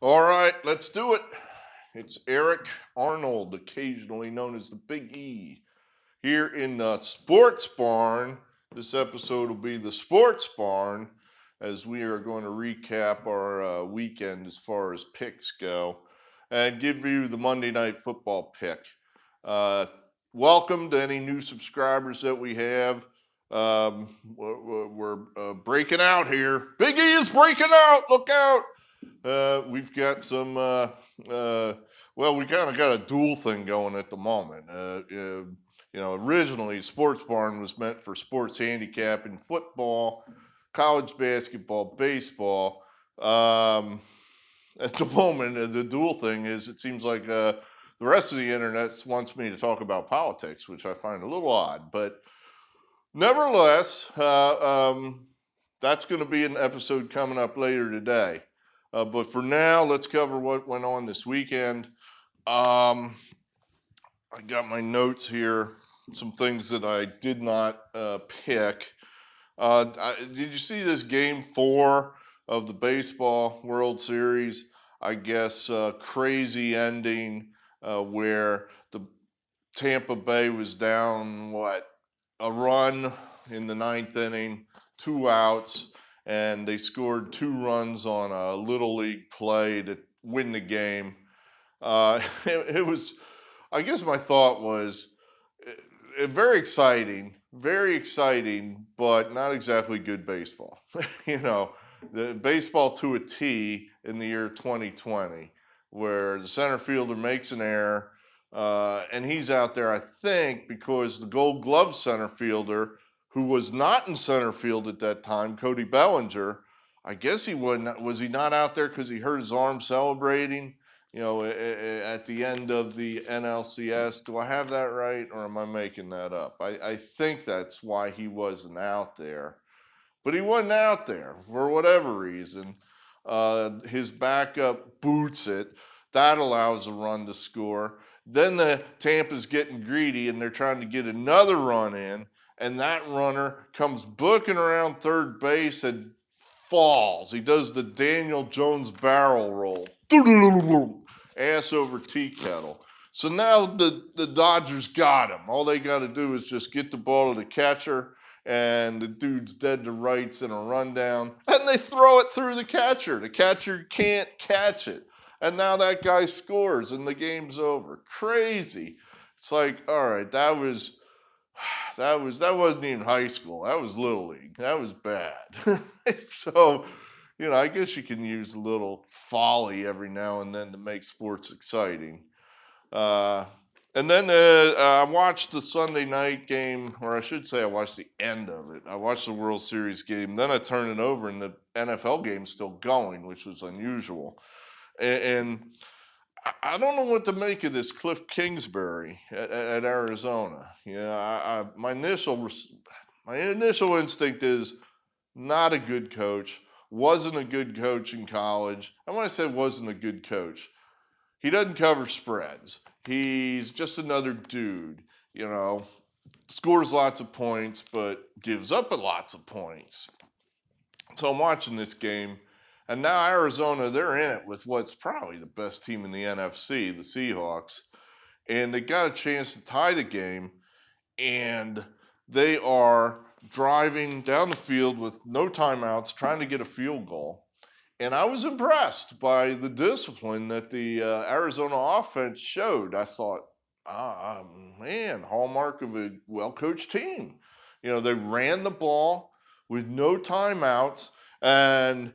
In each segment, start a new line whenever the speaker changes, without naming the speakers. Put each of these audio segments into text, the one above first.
All right, let's do it. It's Eric Arnold, occasionally known as the Big E, here in the Sports Barn. This episode will be the Sports Barn as we are going to recap our weekend as far as picks go and give you the Monday Night Football pick. Uh, Welcome to any new subscribers that we have. We're breaking out here. Big E is breaking out. Look out. We've got some, well, we kind of got a dual thing going at the moment. Originally, Sports Barn was meant for sports handicapping, football, college basketball, baseball. Um, at the moment, the dual thing is it seems like the rest of the internet wants me to talk about politics, which I find a little odd. But nevertheless, that's going to be an episode coming up later today. But for now, let's cover what went on this weekend. I got my notes here, some things that I did not pick. Did you see this game 4 of the Baseball World Series? I guess crazy ending where the Tampa Bay was down, a run in the ninth inning, 2 outs, and they scored 2 runs on a little league play to win the game. It was, I guess my thought was very exciting, but not exactly good baseball. The baseball to a T in the year 2020, where the center fielder makes an error, and he's out there, I think, because the Gold Glove center fielder, who was not in center field at that time, Cody Bellinger, I guess he wasn't. Was he not out there because he hurt his arm celebrating? At the end of the NLCS. Do I have that right, or am I making that up? I think that's why he wasn't out there. But he wasn't out there for whatever reason. His backup boots it. That allows a run to score. Then the Tampa's getting greedy and they're trying to get another run in. And that runner comes booking around third base and falls. He does the Daniel Jones barrel roll. Ass over tea kettle. So now the Dodgers got him. All they got to do is just get the ball to the catcher, and the dude's dead to rights in a rundown, and they throw it through the catcher. The catcher can't catch it. And now that guy scores, and the game's over. Crazy. It's like, all right, that wasn't even high school. That was little league. That was bad. So, I guess you can use a little folly every now and then to make sports exciting. And then I watched the Sunday night game, or I should say I watched the end of it. I watched the World Series game. Then I turned it over, and the NFL game's still going, which was unusual. And I don't know what to make of this Cliff Kingsbury at Arizona. My initial instinct is not a good coach. Wasn't a good coach in college. And when I say wasn't a good coach, he doesn't cover spreads. He's just another dude, scores lots of points, but gives up lots of points. So I'm watching this game, and now Arizona, they're in it with what's probably the best team in the NFC, the Seahawks, and they got a chance to tie the game, and they are driving down the field with no timeouts, trying to get a field goal. And I was impressed by the discipline that the Arizona offense showed. I thought, man, hallmark of a well-coached team. They ran the ball with no timeouts, and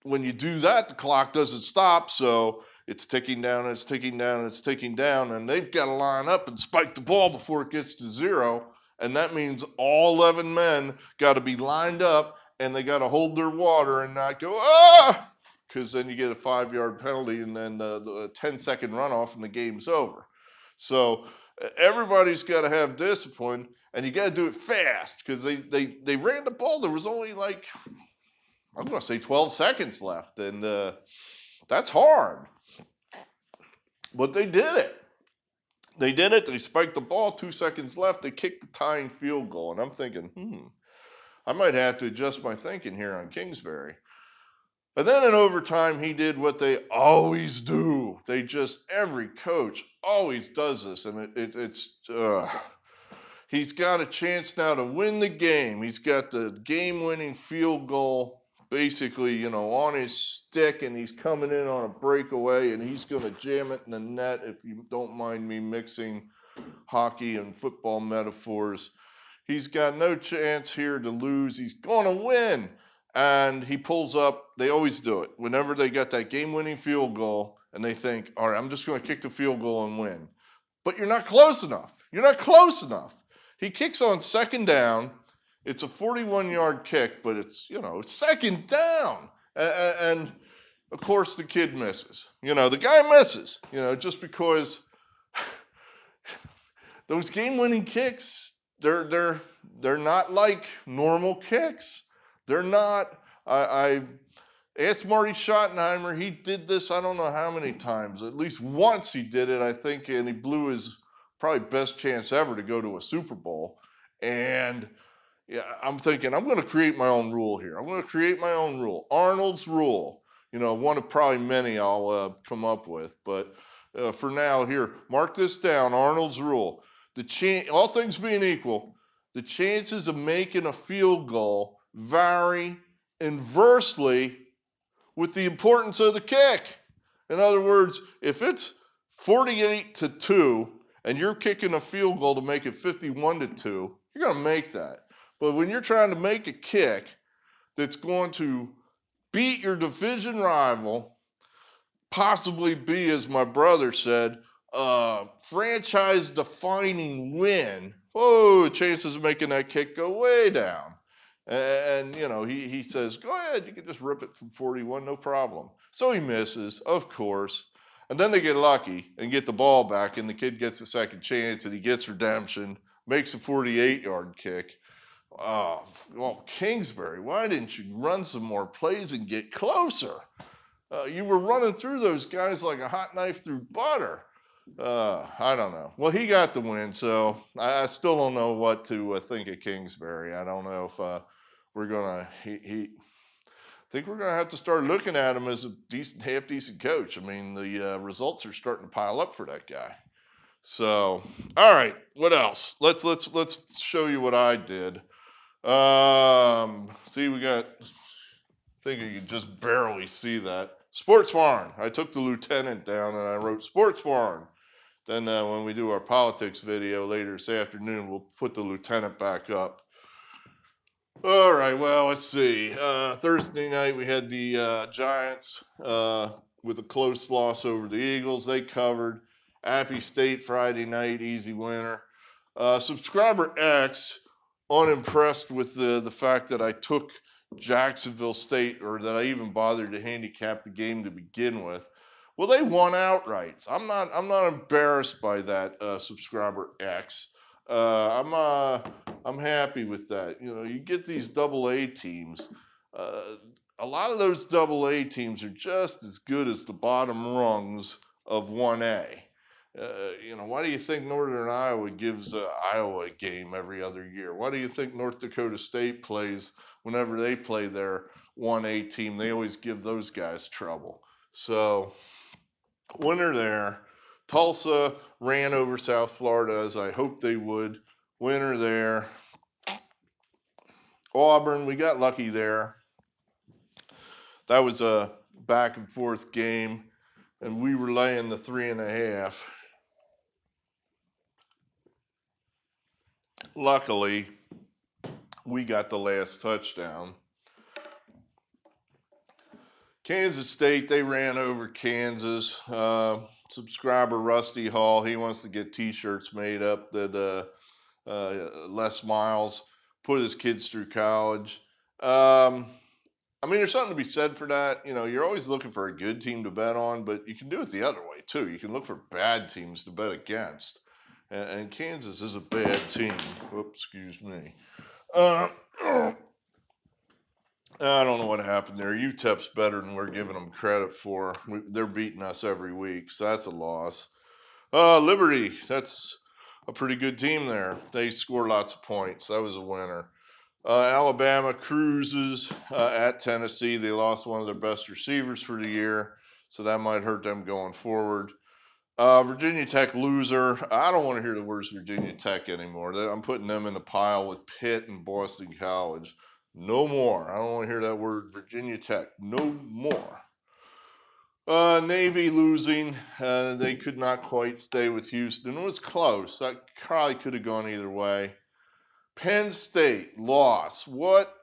when you do that, the clock doesn't stop, so it's ticking down, it's ticking down, it's ticking down, and they've got to line up and spike the ball before it gets to zero, and that means all 11 men got to be lined up, and they got to hold their water and not go, because then you get a 5-yard penalty and then the 10-second runoff and the game's over. So everybody's got to have discipline, and you got to do it fast because they ran the ball. There was only I'm going to say 12 seconds left, and that's hard. But they did it. They spiked the ball, 2 seconds left. They kicked the tying field goal, and I'm thinking, I might have to adjust my thinking here on Kingsbury. And then in overtime, he did what they always do. Every coach always does this. And he's got a chance now to win the game. He's got the game-winning field goal basically, on his stick, and he's coming in on a breakaway, and he's going to jam it in the net, if you don't mind me mixing hockey and football metaphors. He's got no chance here to lose. He's going to win. And he pulls up. They always do it. Whenever they got that game-winning field goal, and they think, all right, I'm just going to kick the field goal and win. But you're not close enough. You're not close enough. He kicks on second down. It's a 41-yard kick, but it's second down. And of course, the kid misses. The guy misses, just because those game-winning kicks, they're not like normal kicks. They're not. I asked Marty Schottenheimer. He did this, I don't know how many times. At least once he did it, I think, and he blew his probably best chance ever to go to a Super Bowl. And yeah, I'm thinking, I'm going to create my own rule here. I'm going to create my own rule. Arnold's rule. One of probably many I'll come up with. But for now, here, mark this down, Arnold's rule. All things being equal, the chances of making a field goal vary inversely with the importance of the kick. In other words, if it's 48-2 and you're kicking a field goal to make it 51-2, you're going to make that. But when you're trying to make a kick that's going to beat your division rival, possibly be, as my brother said, a franchise-defining win, chances of making that kick go way down. And, he says, go ahead, you can just rip it from 41, no problem. So he misses, of course. And then they get lucky and get the ball back, and the kid gets a second chance, and he gets redemption, makes a 48-yard kick. Well, Kingsbury, why didn't you run some more plays and get closer? You were running through those guys like a hot knife through butter. I don't know. Well, he got the win, so I still don't know what to think of Kingsbury. I don't know if we're gonna. I think we're gonna have to start looking at him as a half decent coach. I mean, the results are starting to pile up for that guy. So, all right, what else? Let's show you what I did. See, we got. I think you can just barely see that. Sports Barn. I took the lieutenant down and I wrote Sports Barn. Then when we do our politics video later this afternoon, we'll put the lieutenant back up. All right, well, let's see. Thursday night, we had the Giants with a close loss over the Eagles. They covered. Appy State Friday night, easy winner. Subscriber X, unimpressed with the fact that I took Jacksonville State, or that I even bothered to handicap the game to begin with. Well, they won outright. I'm not embarrassed by that, subscriber X. I'm happy with that. You get these AA teams. A lot of those AA teams are just as good as the bottom rungs of 1A. Why do you think Northern Iowa gives Iowa a game every other year? Why do you think North Dakota State plays, whenever they play their 1A team, they always give those guys trouble? So, winner there. Tulsa ran over South Florida, as I hoped they would. Winner there. Auburn, we got lucky there. That was a back and forth game, and we were laying the 3.5. Luckily, we got the last touchdown. Kansas State, they ran over Kansas. Subscriber Rusty Hall, he wants to get t-shirts made up that Les Miles put his kids through college. There's something to be said for that. You're always looking for a good team to bet on, but you can do it the other way too. You can look for bad teams to bet against. And Kansas is a bad team. Whoops, excuse me. I don't know what happened there. UTEP's better than we're giving them credit for. They're beating us every week, so that's a loss. Liberty, that's a pretty good team there. They score lots of points. That was a winner. Alabama cruises at Tennessee. They lost one of their best receivers for the year, so that might hurt them going forward. Virginia Tech loser. I don't want to hear the words Virginia Tech anymore. I'm putting them in the pile with Pitt and Boston College. No more. I don't want to hear that word Virginia Tech. No more. Navy losing. They could not quite stay with Houston. It was close. That probably could have gone either way. Penn State loss. What?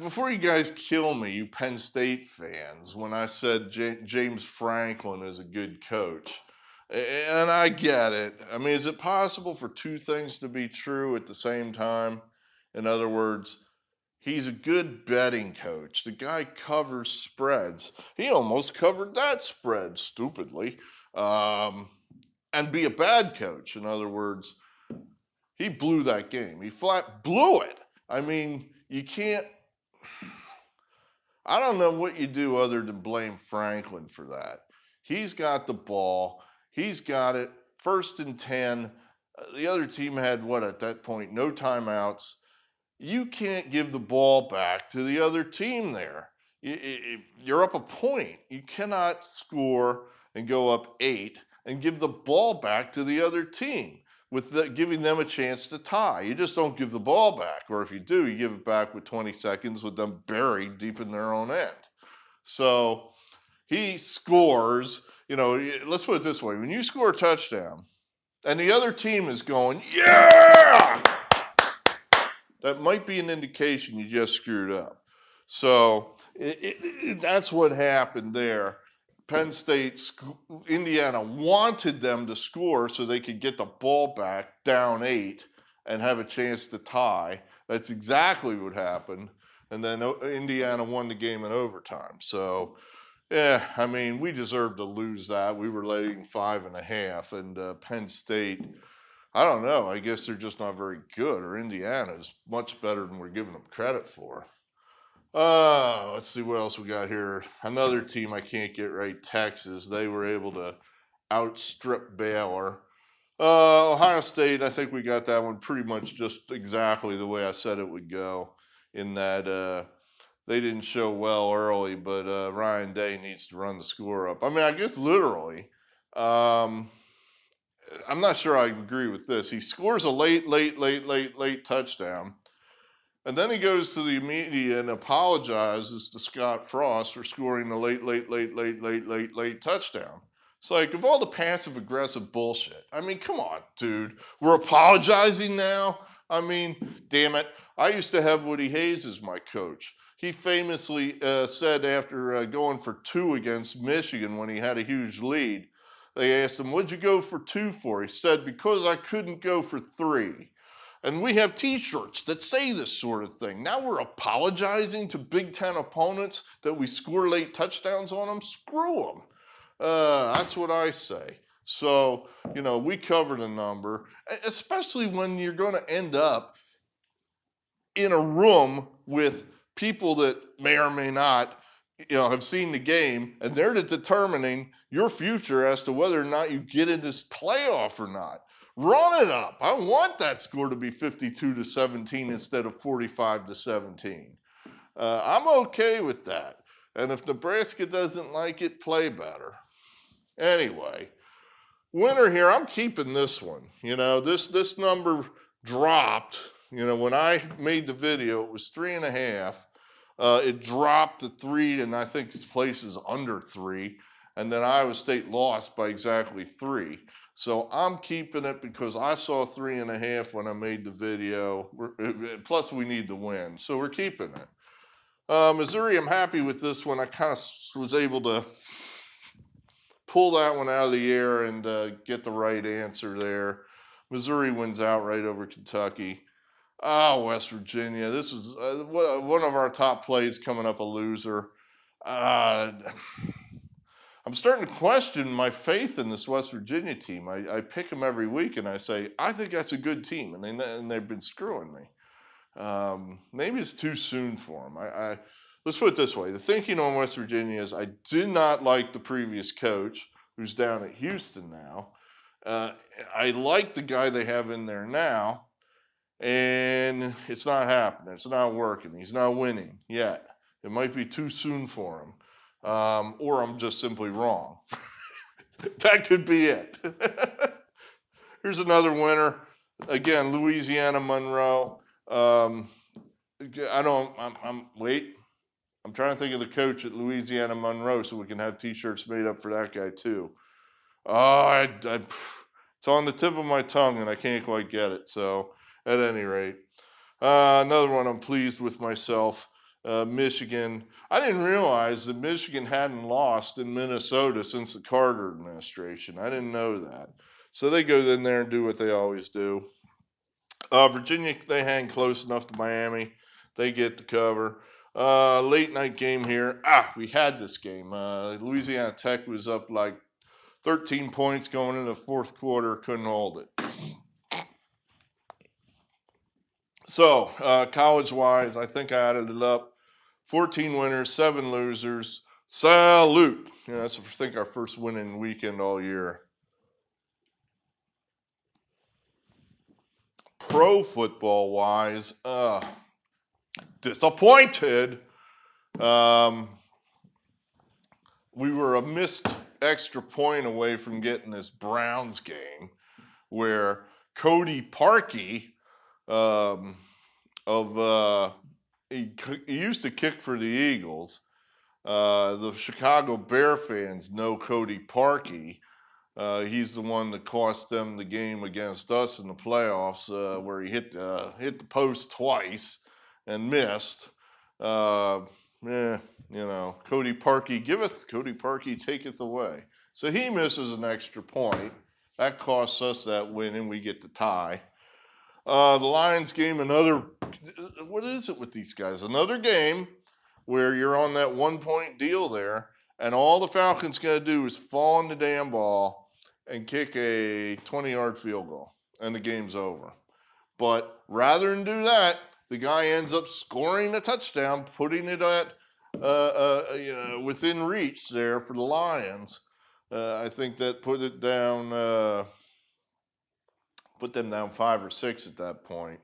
Before you guys kill me, you Penn State fans, when I said James Franklin is a good coach, and I get it. I mean, is it possible for two things to be true at the same time? In other words, he's a good betting coach. The guy covers spreads. He almost covered that spread stupidly, and be a bad coach. In other words, he blew that game. He flat blew it. I mean, you can't. I don't know what you do other than blame Franklin for that. He's got the ball. He's got it. 1st and 10. The other team had what at that point? No timeouts. You can't give the ball back to the other team there. You're up a point. You cannot score and go up 8 and give the ball back to the other team with giving them a chance to tie. You just don't give the ball back. Or if you do, you give it back with 20 seconds with them buried deep in their own end. So he scores. Let's put it this way. When you score a touchdown and the other team is going, yeah! That might be an indication you just screwed up. So that's what happened there. Penn State, Indiana wanted them to score so they could get the ball back down 8 and have a chance to tie. That's exactly what happened. And then Indiana won the game in overtime. So, yeah, I mean, we deserved to lose that. We were leading 5.5, and Penn State, I don't know. I guess they're just not very good, or Indiana's much better than we're giving them credit for. Let's see what else we got here. Another team I can't get right, Texas. They were able to outstrip Baylor. Ohio State, I think we got that one pretty much just exactly the way I said it would go, in that they didn't show well early, but Ryan Day needs to run the score up. I mean, I guess literally. I'm not sure I agree with this. He scores a late touchdown. And then he goes to the media and apologizes to Scott Frost for scoring the late touchdown. It's like, of all the passive aggressive bullshit, I mean, come on, dude. We're apologizing now? I mean, damn it. I used to have Woody Hayes as my coach. He famously said after going for 2 against Michigan when he had a huge lead, they asked him, what'd you go for 2 for? He said, because I couldn't go for 3. And we have t-shirts that say this sort of thing. Now we're apologizing to Big Ten opponents that we score late touchdowns on them? Screw them. That's what I say. So, we covered a number, especially when you're going to end up in a room with people that may or may not, have seen the game, and they're determining your future as to whether or not you get in this playoff or not. Run it up. I want that score to be 52-17 instead of 45-17. I'm okay with that. And if Nebraska doesn't like it, play better. Anyway, winner here, I'm keeping this one. This number dropped. When I made the video, it was 3.5. It dropped to 3, and I think this place is under 3. And then Iowa State lost by exactly 3. So I'm keeping it because I saw 3.5 when I made the video. Plus, we need the win. So we're keeping it. Missouri, I'm happy with this one. I kind of was able to pull that one out of the air and get the right answer there. Missouri wins outright over Kentucky. West Virginia. This is one of our top plays coming up a loser. I'm starting to question my faith in this West Virginia team. I pick them every week and I say, I think that's a good team. And they've been screwing me. Maybe it's too soon for them. Let's put it this way. The thinking on West Virginia is I did not like the previous coach who's down at Houston now. I like the guy they have in there now. and it's not happening. It's not working. He's not winning yet. It might be too soon for him, or I'm just simply wrong. That could be it. Here's another winner. Again, Louisiana Monroe. I don't. Wait. I'm trying to think of the coach at Louisiana Monroe, so we can have T-shirts made up for that guy too. Oh, it's on the tip of my tongue, and I can't quite get it. So, at any rate, another one I'm pleased with myself. Michigan. I didn't realize that Michigan hadn't lost in Minnesota since the Carter administration. I didn't know that. So they go in there and do what they always do. Virginia, they hang close enough to Miami. They get the cover. Late night game here. We had this game. Louisiana Tech was up like 13 points going into the fourth quarter. Couldn't hold it. So, college-wise, I think I added it up. 14 winners, 7 losers. Salute. That's, I think, our first winning weekend all year. Pro football-wise, disappointed. We were a missed extra point away from getting this Browns game where Cody Parkey he used to kick for the Eagles. The Chicago Bear fans know Cody Parkey. He's the one that cost them the game against us in the playoffs, where he hit the post twice and missed. Cody Parkey giveth, Cody Parkey taketh away. So he misses an extra point. That costs us that win, and we get the tie. The Lions game, what is it with these guys? Another game where you're on that 1 point deal there, and all the Falcons got to do is fall on the damn ball and kick a 20-yard field goal, and the game's over. But rather than do that, the guy ends up scoring a touchdown, putting it at within reach there for the Lions. I think that put them down 5 or 6 at that point.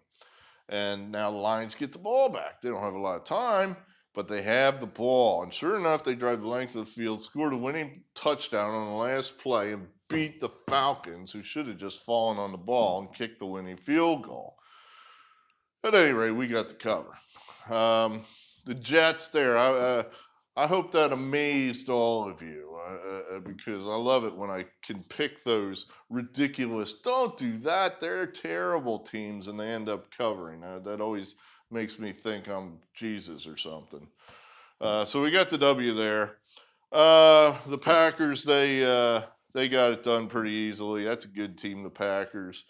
And now the Lions get the ball back. They don't have a lot of time, but they have the ball. And sure enough, they drive the length of the field, scored a winning touchdown on the last play, and beat the Falcons, who should have just fallen on the ball and kicked the winning field goal. At any rate, we got the cover. The Jets there, I hope that amazed all of you, because I love it when I can pick those ridiculous, don't do that, they're terrible teams, and they end up covering. That always makes me think I'm Jesus or something. So we got the W there. The Packers, they got it done pretty easily. That's a good team, the Packers.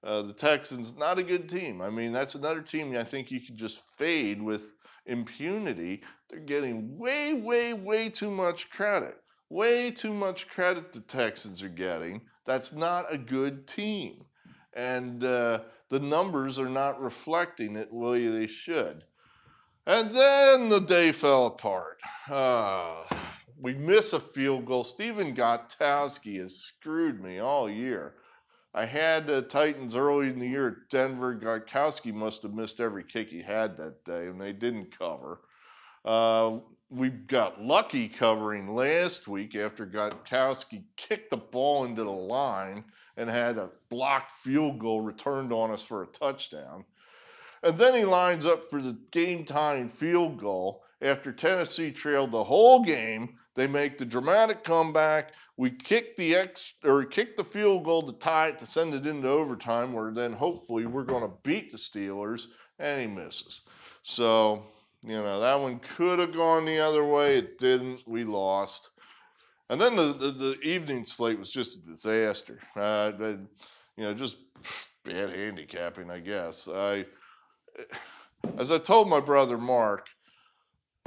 The Texans, not a good team. I mean, that's another team I think you could just fade with impunity. They're getting way, way, way too much credit. Way too much credit the Texans are getting. That's not a good team. And the numbers are not reflecting it the way they should. And then the day fell apart. We miss a field goal. Stephen Gostkowski has screwed me all year. I had the Titans early in the year at Denver. Gostkowski must have missed every kick he had that day, and they didn't cover. We got lucky covering last week after Gostkowski kicked the ball into the line and had a blocked field goal returned on us for a touchdown. And then he lines up for the game-tying field goal after Tennessee trailed the whole game. They make the dramatic comeback. We kick the field goal to tie it, to send it into overtime, where then hopefully we're going to beat the Steelers, and he misses. So, that one could have gone the other way. It didn't. We lost. And then the evening slate was just a disaster. Just bad handicapping, I guess. As I told my brother Mark,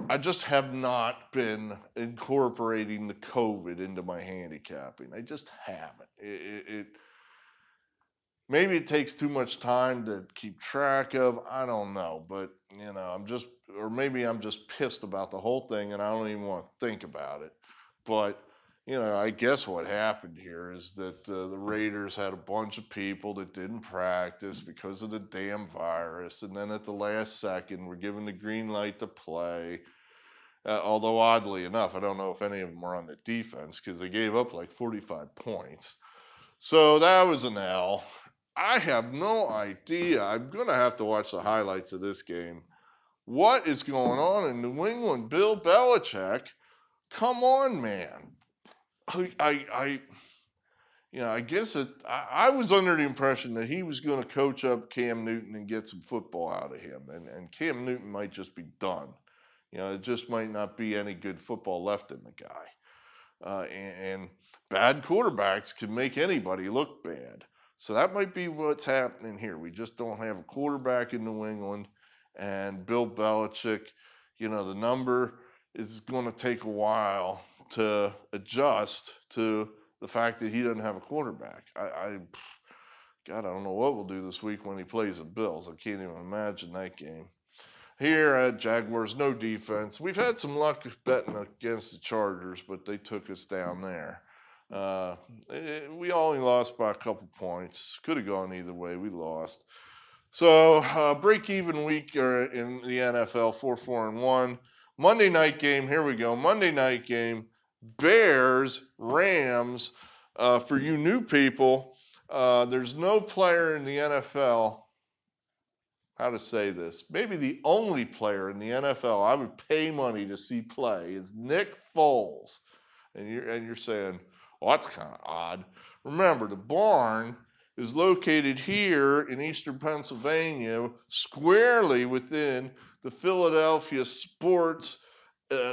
I just have not been incorporating the COVID into my handicapping. I just haven't. Maybe it takes too much time to keep track of. I don't know, but maybe I'm just pissed about the whole thing, and I don't even want to think about it. But I guess what happened here is that the Raiders had a bunch of people that didn't practice because of the damn virus. And then at the last second, we're given the green light to play. Although, oddly enough, I don't know if any of them were on the defense because they gave up like 45 points. So that was an L. I have no idea. I'm going to have to watch the highlights of this game. What is going on in New England? Bill Belichick, come on, man. I guess I was under the impression that he was going to coach up Cam Newton and get some football out of him. And Cam Newton might just be done. It just might not be any good football left in the guy. And bad quarterbacks can make anybody look bad. So that might be what's happening here. We just don't have a quarterback in New England. And Bill Belichick, the number is going to take a while to adjust to the fact that he doesn't have a quarterback. God, I don't know what we'll do this week when he plays the Bills. I can't even imagine that game. Here at Jaguars, no defense. We've had some luck betting against the Chargers, but they took us down there. We only lost by a couple points. Could have gone either way. We lost. So break-even week in the NFL, 4-4-1. Monday night game. Here we go. Monday night game. Bears, Rams. For you new people, there's no player in the NFL. How to say this? Maybe the only player in the NFL I would pay money to see play is Nick Foles. And you're saying, well, that's kind of odd. Remember, the barn is located here in eastern Pennsylvania, squarely within the Philadelphia sports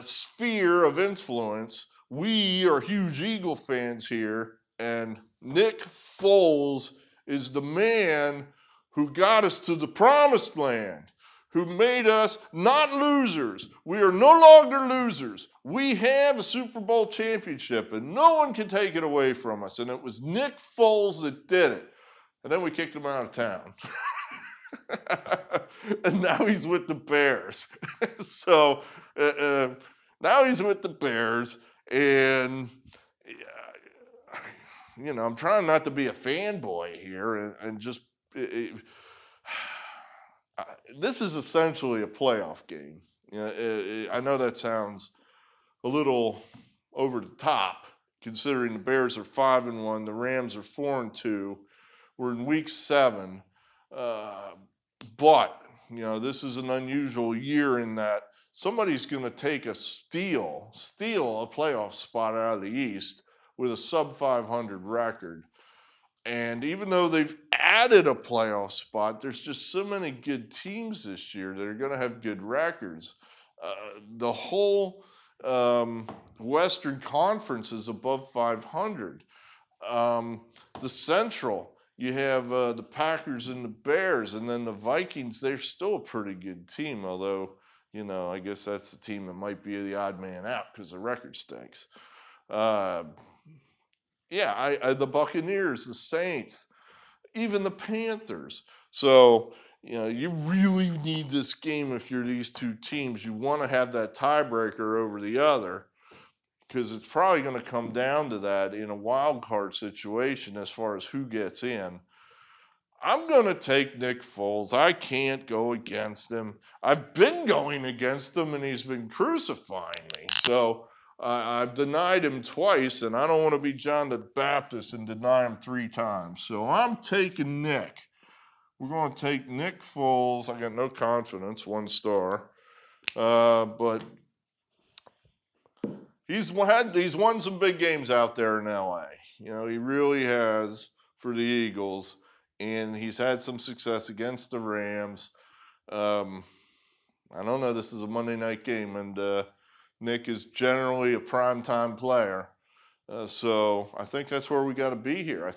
sphere of influence. We are huge Eagle fans here, and Nick Foles is the man who got us to the promised land, who made us not losers. We are no longer losers. We have a Super Bowl championship, and no one can take it away from us. And it was Nick Foles that did it. And then we kicked him out of town. And now he's with the Bears. So now he's with the Bears. And, I'm trying not to be a fanboy here and just this is essentially a playoff game. I know that sounds a little over the top, considering the Bears are 5-1, the Rams are 4-2. We're in week 7, but this is an unusual year in that somebody's going to take steal a playoff spot out of the East with a sub 500 record. And even though they've added a playoff spot, there's just so many good teams this year that are going to have good records. The whole Western Conference is above 500. The Central, you have the Packers and the Bears, and then the Vikings, they're still a pretty good team, although, I guess that's the team that might be the odd man out because the record stinks. The Buccaneers, the Saints, even the Panthers. So, you really need this game if you're these two teams. You want to have that tiebreaker over the other because it's probably going to come down to that in a wild card situation as far as who gets in. I'm going to take Nick Foles. I can't go against him. I've been going against him, and he's been crucifying me. So I've denied him twice, and I don't want to be John the Baptist and deny him 3 times. So I'm taking Nick. We're going to take Nick Foles. I got no confidence, 1 star. But he's won some big games out there in LA. He really has for the Eagles, and he's had some success against the Rams. I don't know. This is a Monday night game, and Nick is generally a primetime player. So I think that's where we got to be here.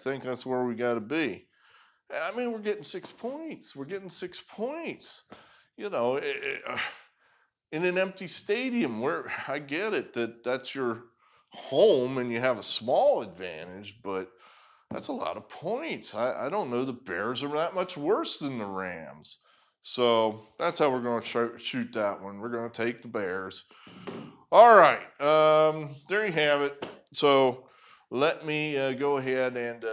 I mean, we're getting 6 points. In an empty stadium, where I get it that's your home and you have a small advantage, but that's a lot of points. I don't know the Bears are that much worse than the Rams. So that's how we're going to shoot that one. We're going to take the Bears. All right, there you have it. So let me go ahead and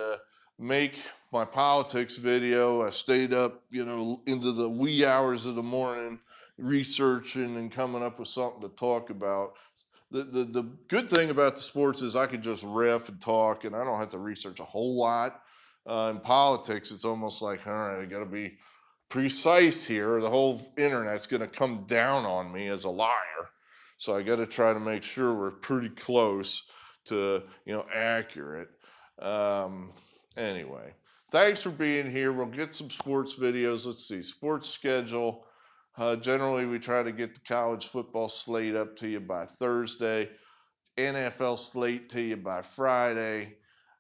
make my politics video. I stayed up, into the wee hours of the morning researching and coming up with something to talk about. The good thing about the sports is I can just riff and talk, and I don't have to research a whole lot. In politics, it's almost like, all right, I got to be precise here. The whole internet's going to come down on me as a liar. So I got to try to make sure we're pretty close to, accurate. Um, anyway, thanks for being here. We'll get some sports videos. Let's see, sports schedule. Generally, we try to get the college football slate up to you by Thursday, NFL slate to you by Friday.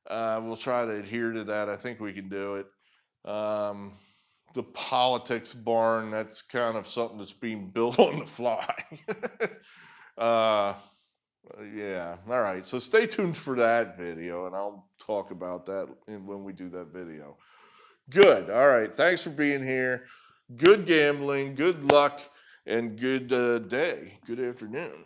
We'll try to adhere to that. I think we can do it. The politics barn, that's kind of something that's being built on the fly. Yeah, all right. So stay tuned for that video, and I'll talk about that when we do that video. Good. All right. Thanks for being here. Good gambling, good luck, and good day. Good afternoon.